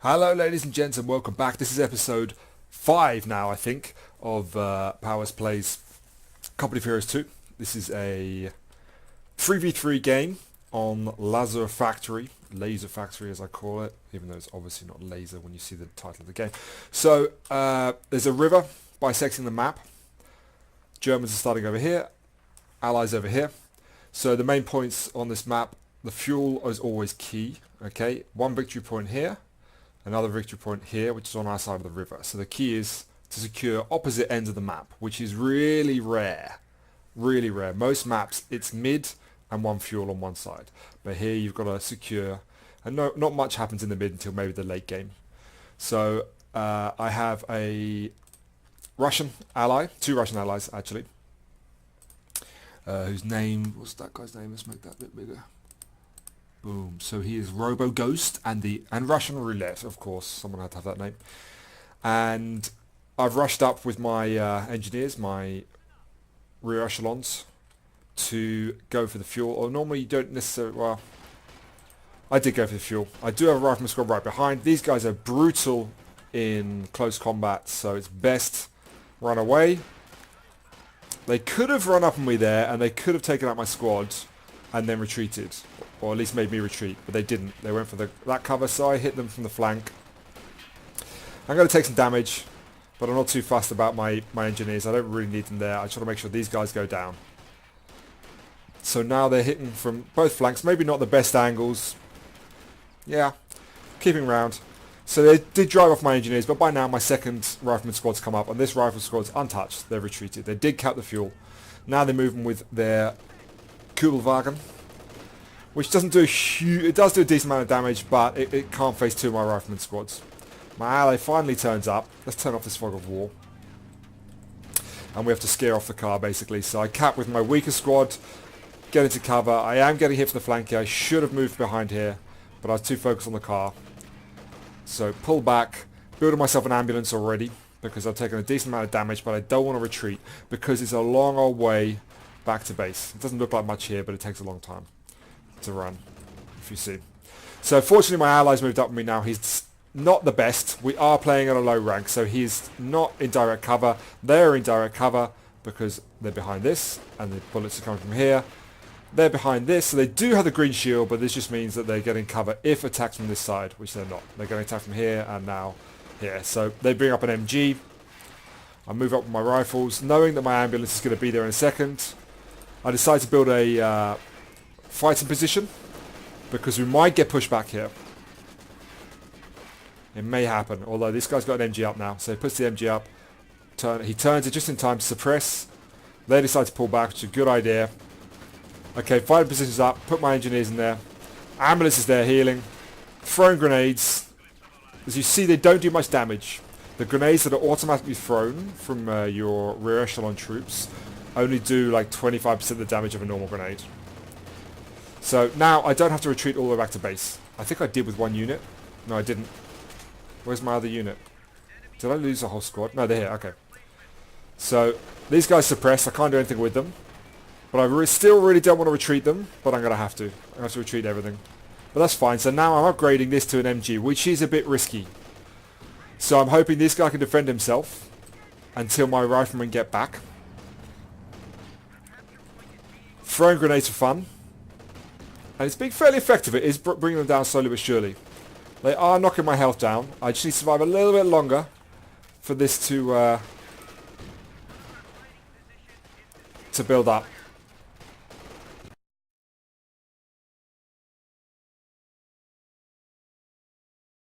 Hello ladies and gents and welcome back. This is episode 5 now I think of Plays COH2 US. This is a 3v3 game on Laser Factory as I call it, even though it's obviously not laser when you see the title of the game. So there's a river bisecting the map. Germans are starting over here, Allies over here. So the main points on this map, the fuel is always key. Okay, one victory point here, another victory point here, which is on our side of the river. So the key is to secure opposite ends of the map, which is really rare. Really rare. Most maps, it's mid and one fuel on one side. But here you've got to secure, and not much happens in the mid until maybe the late game. So I have a Russian ally, two Russian allies actually, whose name, what's that guy's name? Let's make that a bit bigger. Boom. So he is Robo Ghost and Russian Roulette, of course. Someone had to have that name. And I've rushed up with my engineers, my rear echelons, to go for the fuel. Or normally you don't necessarily, well, I did go for the fuel. I do have a rifleman squad right behind. These guys are brutal in close combat, so it's best run away. They could have run up on me there, and they could have taken out my squad and then retreated. Or at least made me retreat, but they didn't. They went for that cover, so I hit them from the flank. I'm going to take some damage, but I'm not too fussed about my engineers. I don't really need them there. I just want to make sure these guys go down. So now they're hitting from both flanks. Maybe not the best angles. Yeah, keeping round. So they did drive off my engineers, but by now my second rifleman squad's come up, and this rifle squad's untouched. They've retreated. They did cap the fuel. Now they're moving with their Kugelwagen, which doesn't do it does do a decent amount of damage, but it can't face two of my rifleman squads. My ally finally turns up. Let's turn off this fog of war. And we have to scare off the car, basically. So I cap with my weaker squad, get into cover. I am getting hit from the flank here. I should have moved behind here, but I was too focused on the car. So pull back, building myself an ambulance already, because I've taken a decent amount of damage, but I don't want to retreat, because it's a long old way back to base. It doesn't look like much here, but it takes a long time to run, if you see. So fortunately my allies moved up with me now. He's not the best. We are playing at a low rank, so he's not in direct cover. They're in direct cover because they're behind this, and the bullets are coming from here. They're behind this, so they do have the green shield, but this just means that they're getting cover if attacked from this side, which they're not. They're getting attacked from here and now here. So they bring up an MG. I move up with my rifles, knowing that my ambulance is going to be there in a second. I decide to build a fighting position, because we might get pushed back here. It may happen, although this guy's got an MG up now, so he puts the MG up. He turns it just in time to suppress. They decide to pull back, which is a good idea. Okay, fighting position's up, put my engineers in there. Ambulance is there healing. Throwing grenades. As you see, they don't do much damage. The grenades that are automatically thrown from your rear echelon troops only do like 25% of the damage of a normal grenade. So now I don't have to retreat all the way back to base. I think I did with one unit. No, I didn't. Where's my other unit? Did I lose the whole squad? No, they're here. Okay. So these guys suppressed. I can't do anything with them. But I still really don't want to retreat them. But I'm going to have to. I'm going to have to retreat everything. But that's fine. So now I'm upgrading this to an MG, which is a bit risky. So I'm hoping this guy can defend himself until my riflemen get back. Throwing grenades for fun. And it's being fairly effective. It is bringing them down slowly but surely. They are knocking my health down. I just need to survive a little bit longer for this to build up.